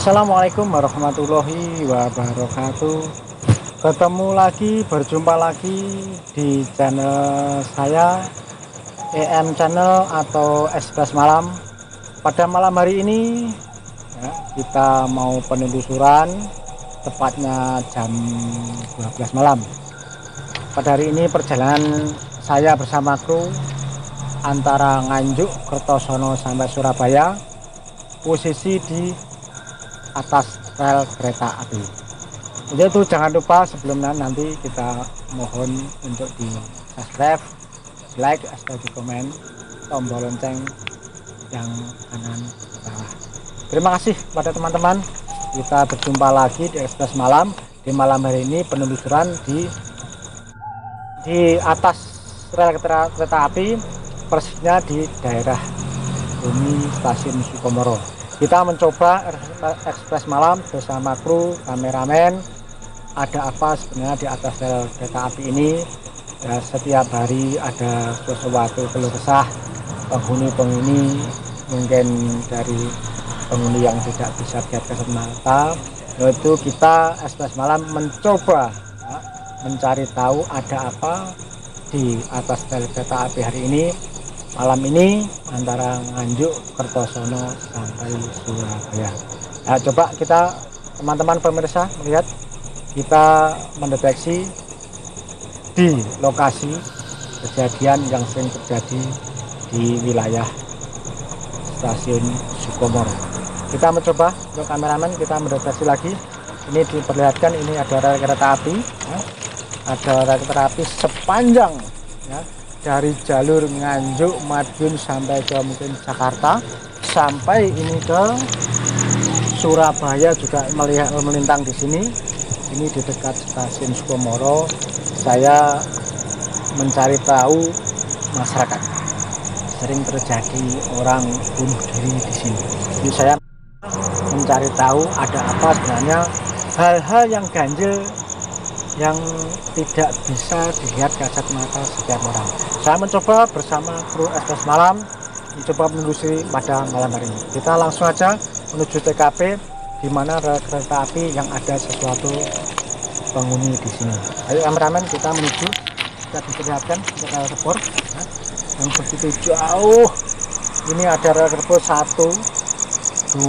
Assalamualaikum warahmatullahi wabarakatuh. Ketemu lagi, berjumpa lagi di channel saya, EM Channel atau Express Malam. Pada malam hari ini ya, kita mau penelusuran, tepatnya jam 12 malam. Pada hari ini perjalanan saya bersama kru antara Nganjuk, Kertosono sampai Surabaya, posisi di atas rel kereta api. Jadi itu jangan lupa sebelumnya nanti kita mohon untuk di subscribe, like, atau di komen tombol lonceng yang kanan bawah. Terima kasih pada teman-teman. Kita berjumpa lagi di Express Malam. Di malam hari ini penelusuran di atas rel kereta api, persisnya di daerah Bumi Stasiun Sukomoro. Kita mencoba Express Malam bersama kru, kameramen, ada apa sebenarnya di atas rel kereta api ini. Ya, setiap hari ada sesuatu keluh kesah penghuni-penghuni, mungkin dari penghuni yang tidak bisa lihat kasat mata, yaitu kita Express Malam mencoba ya, mencari tahu ada apa di atas rel kereta api hari ini. Malam ini antara Nganjuk, Kertosono sampai Surabaya. Nah, coba kita teman-teman pemirsa melihat, kita mendeteksi di lokasi kejadian yang sering terjadi di wilayah stasiun Sukomoro. Kita mencoba untuk kameramen, kita mendeteksi lagi. Ini diperlihatkan ini ada rel kereta api, ya. Ada rel kereta api sepanjang ya, dari jalur Nganjuk, Madiun sampai ke mungkin Jakarta, sampai ini ke Surabaya juga melihat melintang di sini. Ini di dekat stasiun Sukomoro. Saya mencari tahu masyarakat sering terjadi orang bunuh diri di sini. Jadi saya mencari tahu ada apa sebenarnya, hal-hal yang ganjil yang tidak bisa dilihat kasat mata setiap orang. Saya mencoba bersama kru Express Malam mencoba menelusuri pada malam hari ini. Kita langsung aja menuju TKP di mana rel kereta api yang ada sesuatu penghuni di sini. Ayo kameramen, kita menuju. Kita diperlihatkan rel kereta ya, yang begitu jauh. Ini ada rel kereta 1,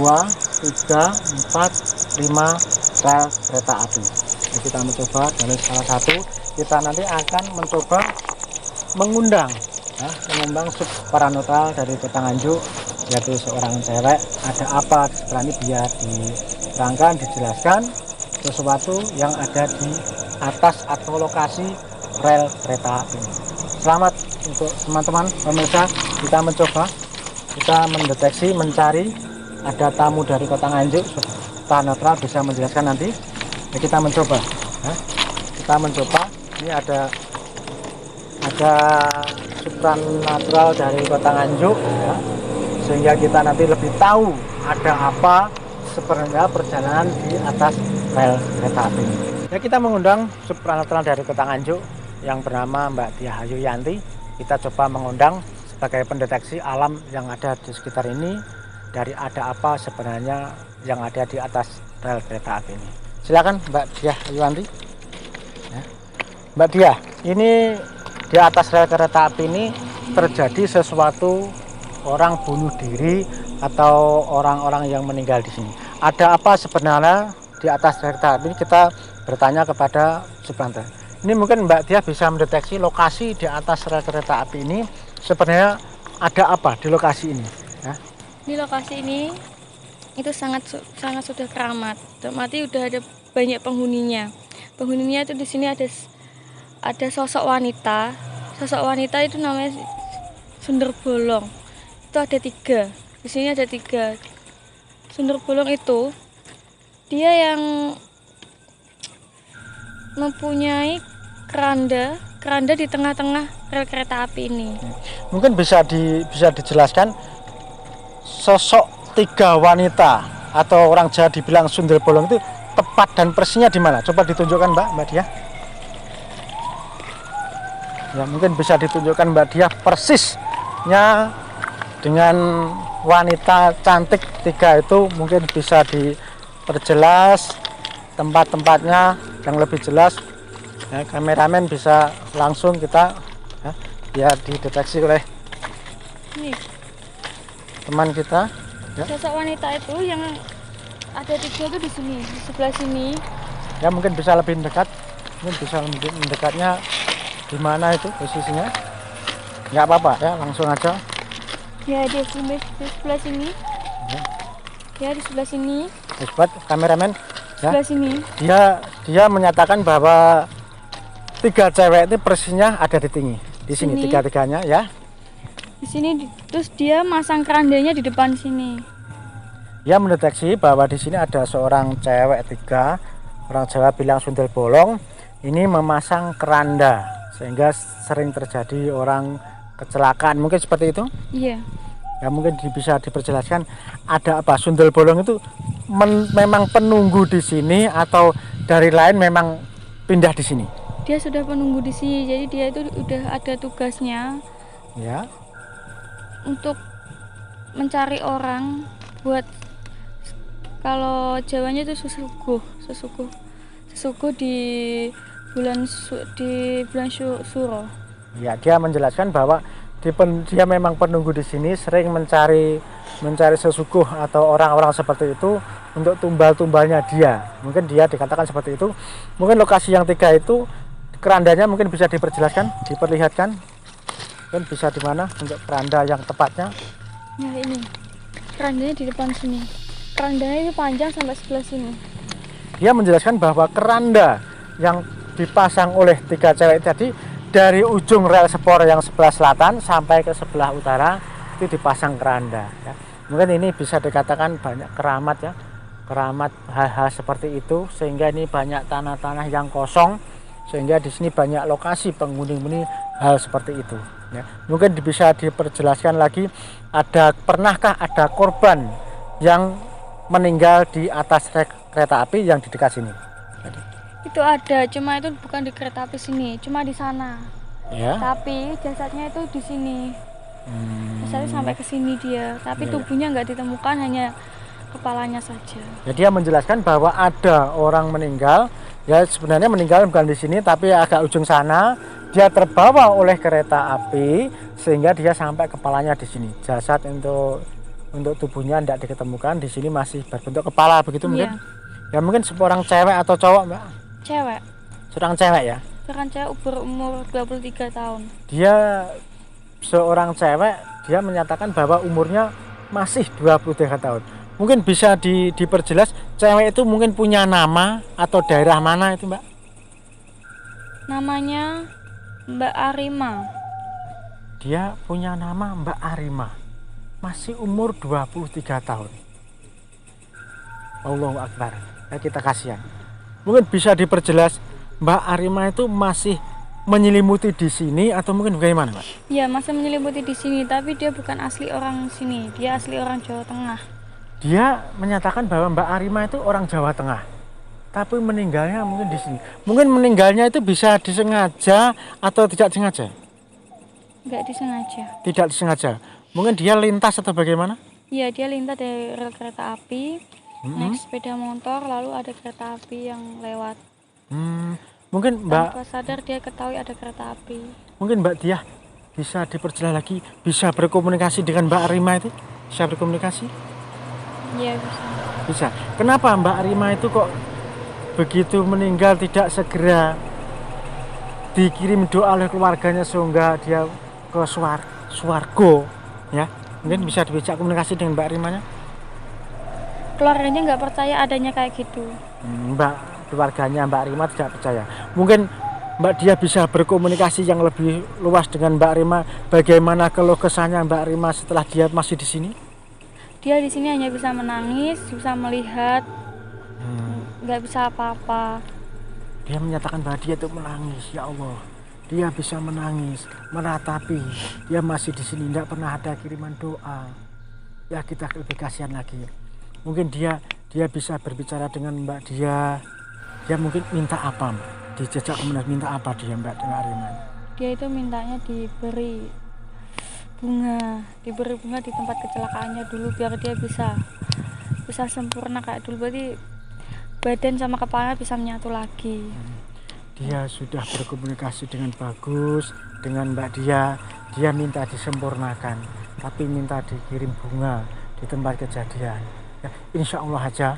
2, 3, 4, 5 rel kereta api. Nah, kita mencoba dari salah satu. Kita nanti akan mencoba mengundang subparanotral dari Kota Nganjuk, yaitu seorang cewek. Ada apa setelah ini, biar diterangkan, dijelaskan sesuatu yang ada di atas atau lokasi rel kereta api. Selamat untuk teman-teman pemirsa. Kita mencoba, kita mendeteksi, mencari ada tamu dari Kota Nganjuk, subparanotral bisa menjelaskan nanti. Ya, kita mencoba ya. Kita mencoba, ini ada supranatural dari Kota Nganjuk ya, sehingga kita nanti lebih tahu ada apa sebenarnya perjalanan di atas rel kereta api. Ya, kita mengundang supranatural dari Kota Nganjuk yang bernama Mbak Diah Hayuyanti. Kita coba mengundang sebagai pendeteksi alam yang ada di sekitar ini, dari ada apa sebenarnya yang ada di atas rel kereta api ini. Silakan Mbak Diah Hayuyanti. Ya. Mbak Diah, ini di atas rel kereta api ini terjadi sesuatu, orang bunuh diri atau orang-orang yang meninggal di sini. Ada apa sebenarnya di atas rel kereta api ini? Kita bertanya kepada supranatural. Ini mungkin Mbak Diah bisa mendeteksi lokasi di atas rel kereta api ini, sebenarnya ada apa di lokasi ini? Ya. Di lokasi ini itu sangat sudah keramat. Mati udah ada banyak penghuninya. Penghuninya itu di sini ada sosok wanita. Sosok wanita itu namanya Sundel Bolong. Itu ada 3. Di sini ada 3. Sundel Bolong itu dia yang mempunyai keranda di tengah-tengah rel kereta api ini. Mungkin bisa dijelaskan sosok 3 wanita atau orang Jawa dibilang Sundel Bolong itu tepat dan persisnya di mana? Coba ditunjukkan Mbak Diah. Ya, mungkin bisa ditunjukkan Mbak Diah persisnya dengan wanita cantik 3 itu, mungkin bisa perjelas tempat-tempatnya yang lebih jelas, ya, kameramen bisa langsung kita ya, biar dideteksi oleh Nih, teman kita. Ya. sosok wanita itu yang ada 3 tuh di sini, di sebelah sini. Ya mungkin bisa lebih mendekat, mungkin bisa lebih mendekatnya di mana itu posisinya. Nggak apa-apa ya, langsung aja. Ya, di sebelah sini. Ya. Ya, di sebelah sini. Buat kameramen ya, Sebelah sini. dia menyatakan bahwa 3 cewek itu persisnya ada di sini Sini. 3-3-nya ya. Di sini terus dia masang kerandanya di depan sini. Dia mendeteksi bahwa di sini ada seorang cewek 3, orang Jawa bilang sundel bolong, ini memasang keranda sehingga sering terjadi orang kecelakaan, mungkin seperti itu. Iya. Ya mungkin bisa diperjelaskan ada apa, sundel bolong itu memang penunggu di sini atau dari lain memang pindah di sini? Dia sudah penunggu di sini, jadi dia itu udah ada tugasnya Ya. untuk mencari orang buat, kalau Jawanya itu sesukuh di bulan Suro. Ya, dia menjelaskan bahwa dia memang penunggu di sini, sering mencari sesukuh atau orang-orang seperti itu untuk tumbal-tumbalnya dia. Mungkin dia dikatakan seperti itu. Mungkin lokasi yang 3 itu kerandanya mungkin bisa diperlihatkan. Mungkin bisa di mana untuk keranda yang tepatnya? Ya, ini kerandanya di depan sini. Kerandanya itu panjang sampai sebelah sini. Dia menjelaskan bahwa keranda yang dipasang oleh 3 cewek tadi dari ujung rel sepur yang sebelah selatan sampai ke sebelah utara itu dipasang keranda ya. Mungkin ini bisa dikatakan banyak keramat ya, keramat hal-hal seperti itu, sehingga ini banyak tanah-tanah yang kosong, sehingga di sini banyak lokasi penghuni hal seperti itu ya. Mungkin bisa diperjelaskan lagi, pernahkah ada korban yang meninggal di atas kereta api yang di dekat sini? Itu ada, cuma itu bukan di kereta api sini, cuma di sana. Ya. Tapi jasadnya itu di sini. Jasadnya sampai ke sini dia, tapi Ya. tubuhnya nggak ditemukan, hanya kepalanya saja. Ya, dia menjelaskan bahwa ada orang meninggal, ya sebenarnya meninggal bukan di sini tapi agak ujung sana. Dia terbawa oleh kereta api sehingga dia sampai kepalanya di sini. Jasad untuk tubuhnya tidak diketemukan, di sini masih berbentuk kepala begitu mungkin. Ya mungkin seorang cewek atau cowok, Mbak? Cewek. Seorang cewek ya. Seorang cewek berumur 23 tahun. Dia seorang cewek, dia menyatakan bahwa umurnya masih 23 tahun. Mungkin bisa diperjelas, cewek itu mungkin punya nama atau daerah mana itu, Mbak? Namanya Mbak Arima. Dia punya nama Mbak Arima. Masih umur 23 tahun. Allahu Akbar. Ya, kita kasihan. Mungkin bisa diperjelas, Mbak Arima itu masih menyelimuti di sini atau mungkin bagaimana, Mbak? Ya, masih menyelimuti di sini, tapi dia bukan asli orang sini. Dia asli orang Jawa Tengah. Dia menyatakan bahwa Mbak Arima itu orang Jawa Tengah, tapi meninggalnya mungkin di sini. Mungkin meninggalnya itu bisa disengaja atau tidak disengaja? Nggak disengaja. Tidak disengaja. Mungkin dia lintas atau bagaimana? Iya, dia lintas dari rel kereta api, naik sepeda motor, lalu ada kereta api yang lewat. Mungkin Mbak, Tanpa sadar dia ketahui ada kereta api. mungkin Mbak Diah bisa diperjelas lagi, bisa berkomunikasi dengan Mbak Arima itu? Bisa berkomunikasi? Iya, bisa. Bisa. Kenapa Mbak Arima itu kok begitu meninggal tidak segera dikirim doa oleh keluarganya sehingga dia ke swargo ya? Mungkin bisa diajak komunikasi dengan Mbak Arimanya? Keluarganya nggak percaya adanya kayak gitu. Keluarganya Mbak Arima tidak percaya. Mungkin Mbak Dia bisa berkomunikasi yang lebih luas dengan Mbak Arima. Bagaimana keluh kesahnya Mbak Arima setelah dia masih di sini? Dia di sini hanya bisa menangis, bisa melihat, nggak bisa apa-apa. Dia menyatakan bahwa dia itu menangis, ya Allah. Dia bisa menangis, meratapi. Dia masih di sini, tidak pernah ada kiriman doa. Ya kita lebih kasihan lagi. Mungkin dia bisa berbicara dengan Mbak Dia. Dia mungkin minta apa, Mbak? Dijajak kemudian minta apa dia, Mbak Arima? Dia itu mintanya diberi bunga di tempat kecelakaannya dulu biar dia bisa sempurna kayak dulu. Berarti badan sama kepala bisa menyatu lagi. Dia sudah berkomunikasi dengan bagus dengan Mbak Dia. Dia minta disempurnakan, tapi minta dikirim bunga di tempat kejadian. Ya, insya Allah aja,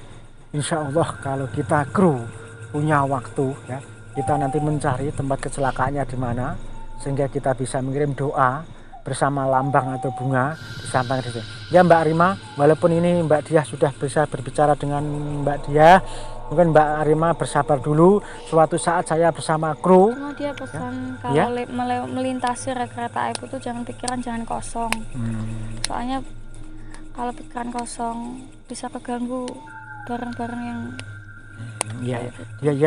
insya Allah kalau kita kru punya waktu, ya, kita nanti mencari tempat kecelakaannya di mana, sehingga kita bisa mengirim doa bersama lambang atau bunga di samping di sini. Ya Mbak Rima, walaupun ini Mbak Dia sudah bisa berbicara dengan Mbak Dia, mungkin Mbak Rima bersabar dulu. Suatu saat saya bersama kru. Cuma dia pesan Ya? kalau melintasi rel kereta api itu jangan kosong. Soalnya kalau pikiran kosong bisa keganggu barang-barang yang Ya,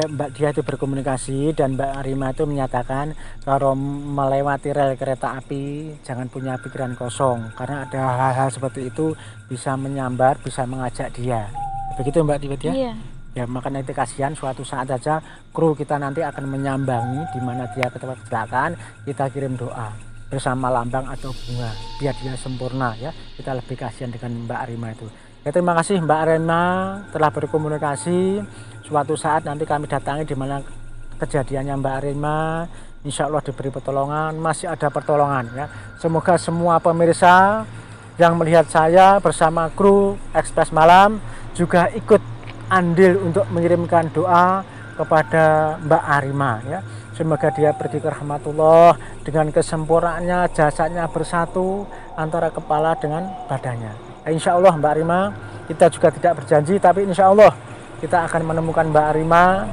Mbak Dia itu berkomunikasi dan Mbak Rima itu menyatakan kalau melewati rel kereta api jangan punya pikiran kosong, karena ada hal-hal seperti itu bisa menyambar, bisa mengajak dia. Begitu Mbak Dia? Iya. Ya, makanya itu kasihan suatu saat saja kru kita nanti akan menyambangi di mana dia ke tempat kecelakaan, kita kirim doa bersama lambang atau bunga biar dia sempurna, ya. Kita lebih kasihan dengan Mbak Rima itu. Ya, terima kasih Mbak Rima telah berkomunikasi. Suatu saat nanti kami datangi di mana kejadiannya Mbak Rima. Insya Allah diberi pertolongan, masih ada pertolongan, ya. Semoga semua pemirsa yang melihat saya bersama kru Ekspres Malam juga ikut andil untuk mengirimkan doa kepada Mbak Arima, ya. Semoga dia pergi ke rahmatullah dengan kesempurnaannya, jasadnya bersatu antara kepala dengan badannya. Insya Allah Mbak Arima, kita juga tidak berjanji, tapi insya Allah kita akan menemukan Mbak Arima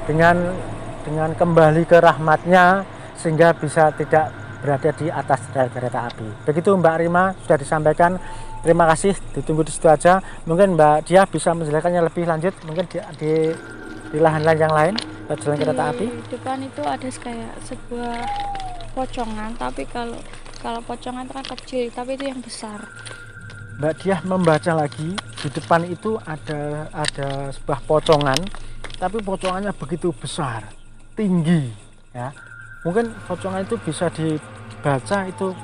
dengan kembali ke rahmatnya sehingga bisa tidak berada di atas rel kereta api. Begitu Mbak Arima sudah disampaikan. Terima kasih, ditunggu di situ aja. Mungkin Mbak Dia bisa menjelaskannya lebih lanjut, mungkin di lahan-lahan yang lain, jalan kereta api. Di depan itu ada kayak sebuah pocongan, tapi kalau pocongan itu kan kecil, tapi itu yang besar. Mbak Dia membaca lagi, di depan itu ada sebuah pocongan, tapi pocongannya begitu besar, tinggi, ya. Mungkin pocongan itu bisa dibaca itu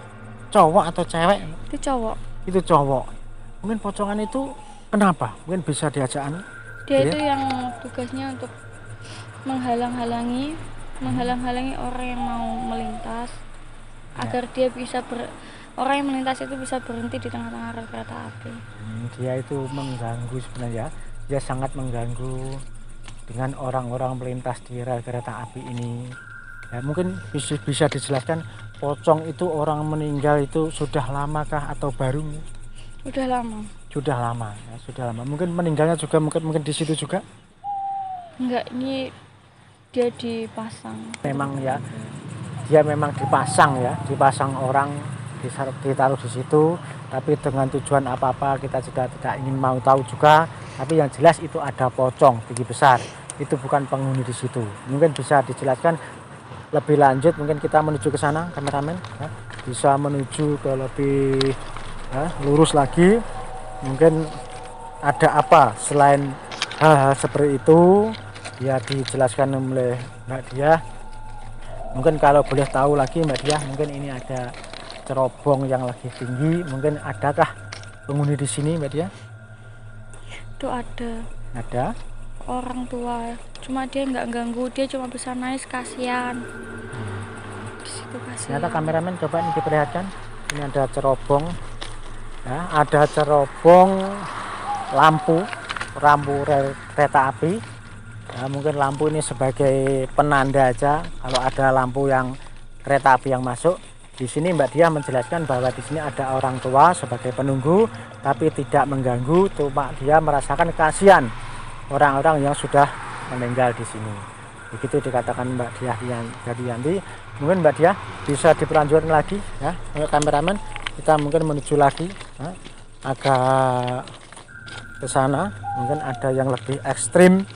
cowok atau cewek? Itu cowok. Itu cowok. Mungkin pocongan itu kenapa? Mungkin bisa diajak dia itu yang tugasnya untuk menghalang-halangi orang yang mau melintas, ya, agar dia bisa orang yang melintas itu bisa berhenti di tengah-tengah rel kereta api. Dia itu mengganggu sebenarnya, dia sangat mengganggu dengan orang-orang melintas di rel kereta api ini. Ya, mungkin bisa dijelaskan pocong itu orang meninggal itu sudah lamakah atau baru? Sudah lama. Sudah lama, ya, sudah lama. Mungkin meninggalnya juga mungkin di situ juga? Enggak, ini dia dipasang. Memang ya, dia memang dipasang, ya, dipasang orang, ditaruh di situ, tapi dengan tujuan apa-apa kita juga tidak ingin mau tahu juga. Tapi yang jelas itu ada pocong tinggi besar, itu bukan penghuni di situ. Mungkin bisa dijelaskan lebih lanjut, mungkin kita menuju ke sana, kameramen, ya, bisa menuju ke lebih lurus lagi. Mungkin ada apa selain hal-hal seperti itu, ya dijelaskan oleh Mbak Dia. Mungkin kalau boleh tahu lagi Mbak Dia, mungkin ini ada cerobong yang lagi tinggi, mungkin adakah penghuni di sini Mbak Dia? Itu Ada orang tua, cuma dia nggak ganggu, dia cuma bisa naik, kasihan. Di situ kasihan. Ternyata kameramen coba ini diperlihatkan, ini ada cerobong, ya, ada cerobong lampu rel kereta api. Ya, mungkin lampu ini sebagai penanda aja kalau ada lampu yang kereta api yang masuk. Di sini Mbak Dia menjelaskan bahwa di sini ada orang tua sebagai penunggu, tapi tidak mengganggu. Cuma dia merasakan kasihan orang-orang yang sudah meninggal di sini. Begitu dikatakan Mbak Dia jadi nanti. Mungkin Mbak Dia bisa dipelanjutkan lagi, ya, kameramen. Kita mungkin menuju lagi, ya, agak ke sana. Mungkin ada yang lebih ekstrim.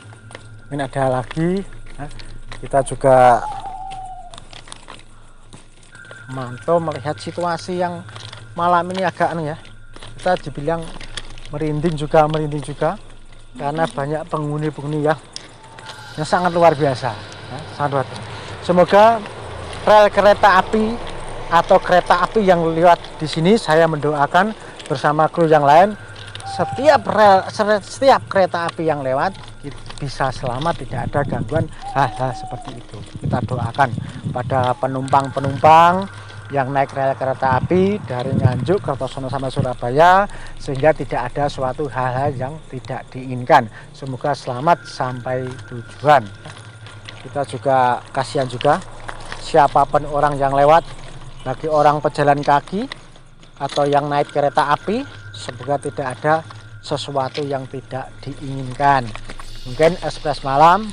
Mungkin ada lagi, ya. Kita juga mantau melihat situasi yang malam ini agak ya, kita dibilang merinding juga karena banyak penghuni yang sangat luar biasa, ya, sangat luar biasa. Semoga rel kereta api atau kereta api yang lewat di sini, saya mendoakan bersama kru yang lain, setiap kereta api yang lewat bisa selamat, tidak ada gangguan hal-hal seperti itu. Kita doakan pada penumpang-penumpang yang naik rel kereta api dari Nganjuk, Kertosono sampai Surabaya, sehingga tidak ada suatu hal-hal yang tidak diinginkan. Semoga selamat sampai tujuan. Kita juga kasihan juga siapapun orang yang lewat, bagi orang pejalan kaki atau yang naik kereta api, semoga tidak ada sesuatu yang tidak diinginkan. Mungkin ekspres malam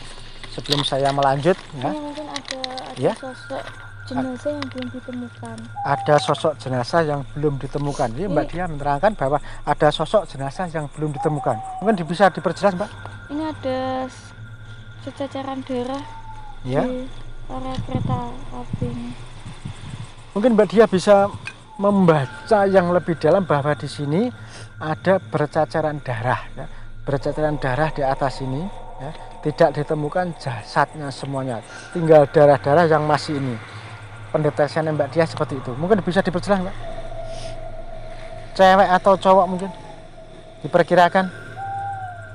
sebelum saya melanjut ya. Mungkin ada Ya. sosok jenazah yang belum ditemukan. Ada sosok jenazah yang belum ditemukan. Ini Mbak Dia menerangkan bahwa ada sosok jenazah yang belum ditemukan. Mungkin bisa diperjelas, Mbak? Ini ada secacaran darah Ya. di area kereta api ini. Mungkin Mbak Dia bisa membaca yang lebih dalam bahwa di sini ada bercacaran darah, ya. Bercacaran darah di atas ini, ya. Tidak ditemukan jasadnya semuanya, tinggal darah-darah yang masih ini. Pendeteksian Mbak Dia seperti itu. Mungkin bisa diperjelas, Mbak? Cewek atau cowok mungkin? Diperkirakan?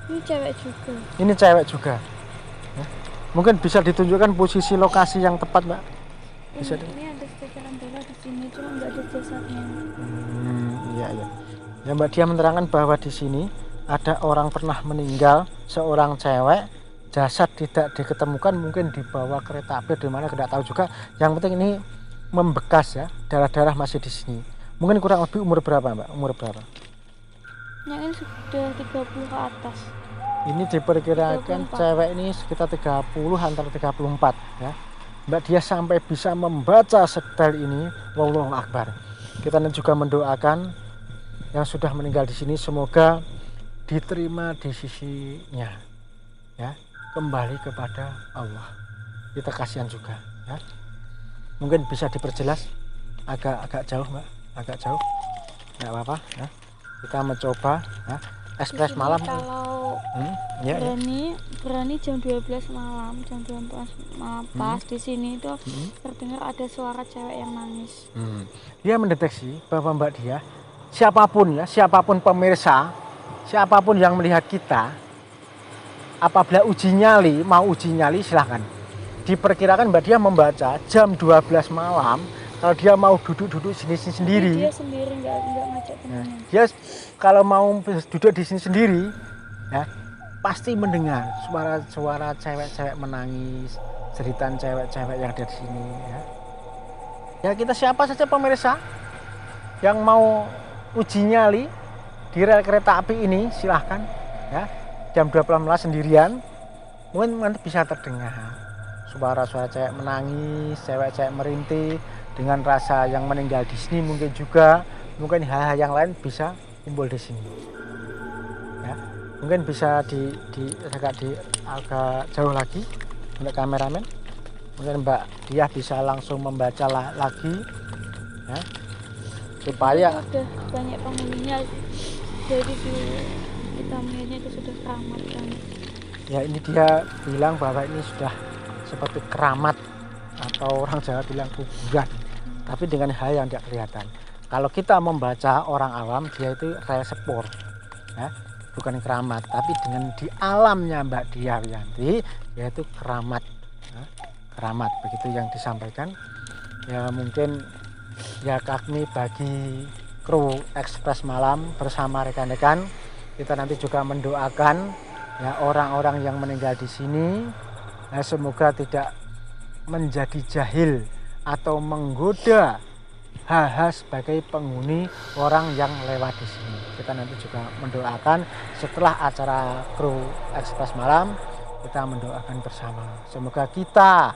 Ini cewek juga. Ini cewek juga. Ya. Mungkin bisa ditunjukkan posisi lokasi yang tepat, Mbak? Bisa Ini ada secacaran darah di sini, cuma nggak ada jasadnya. Iya, iya. Ya, Mbak Dia menerangkan bahwa di sini ada orang pernah meninggal, seorang cewek, jasad tidak diketemukan, mungkin dibawa kereta api di mana tidak tahu juga. Yang penting ini membekas ya, darah-darah masih di sini. Mungkin kurang lebih umur berapa, Mbak? Umur berapa? Yang ini sudah 30 ke atas. Ini diperkirakan 34. cewek ini sekitar 30 antara 34 ya. Mbak Dia sampai bisa membaca sedal ini, wallahu akbar. Kita juga mendoakan yang sudah meninggal di sini semoga diterima di sisinya, ya, kembali kepada Allah. Kita kasihan juga, ya. Mungkin bisa diperjelas agak jauh, Mbak, agak jauh, nggak apa-apa, ya. Kita mencoba, ya. Ekspres malam. Kalau ya, berani jam 12 malam, jam 12 malam pas di sini itu terdengar ada suara cewek yang nangis. Dia mendeteksi bahwa Mbak Dia, siapapun ya, siapapun pemirsa, siapapun yang melihat kita, apabila mau uji nyali silahkan. Diperkirakan Mbak Dia membaca jam 12 malam, kalau dia mau duduk sendiri. Dia sendiri nggak ngajak temannya. Dia kalau mau duduk di sini sendiri, ya, pasti mendengar suara cewek-cewek menangis, jeritan cewek-cewek yang ada di sini. Ya. Ya, kita siapa saja pemirsa yang mau uji nyali di rel kereta api ini silahkan, ya. Jam 12 malam sendirian, mungkin nanti bisa terdengar suara-suara cewek menangis, cewek-cewek merintih dengan rasa yang meninggal di sini. Mungkin hal-hal yang lain bisa timbul di sini. Ya, mungkin bisa agak jauh lagi untuk kameramen. Mungkin Mbak Dia bisa langsung membaca lagi, ya, supaya sudah banyak penghuninya, jadi kita melihatnya itu sudah keramat kan. Ya, ini dia bilang bahwa ini sudah seperti keramat atau orang Jawa bilang kuburan, tapi dengan hal yang tidak kelihatan. Kalau kita membaca orang awam, dia itu resepor, ya, bukan keramat, tapi dengan di alamnya Mbak Dia Wiyanti, yaitu keramat, ya, keramat begitu yang disampaikan. Ya, mungkin ya kami bagi kru Ekspres Malam bersama rekan-rekan, kita nanti juga mendoakan ya orang-orang yang meninggal di sini, ya, semoga tidak menjadi jahil atau menggoda hal-hal sebagai penghuni orang yang lewat di sini. Kita nanti juga mendoakan setelah acara kru Ekspres Malam, kita mendoakan bersama. Semoga kita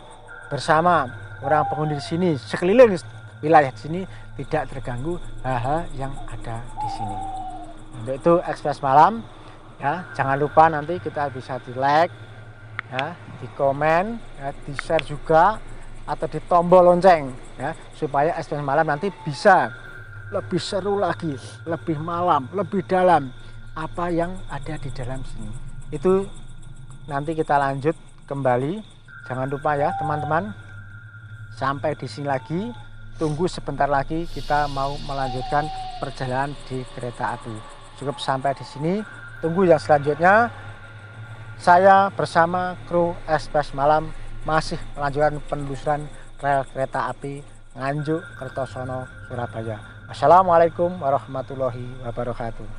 bersama orang penghuni di sini, sekeliling wilayah di sini tidak terganggu hal-hal yang ada di sini. Untuk itu Ekspres Malam, ya, jangan lupa nanti kita bisa di like, ya, di komen, ya, di share juga, atau di tombol lonceng, ya, supaya Ekspres Malam nanti bisa lebih seru lagi, lebih malam, lebih dalam apa yang ada di dalam sini. Itu nanti kita lanjut kembali. Jangan lupa ya teman-teman, sampai di sini lagi, tunggu sebentar lagi kita mau melanjutkan perjalanan di kereta api. Cukup sampai di sini, tunggu yang selanjutnya. Saya bersama kru Ekspres Malam masih melanjutkan penelusuran rel kereta api Nganjuk Kertosono Surabaya. Assalamualaikum warahmatullahi wabarakatuh.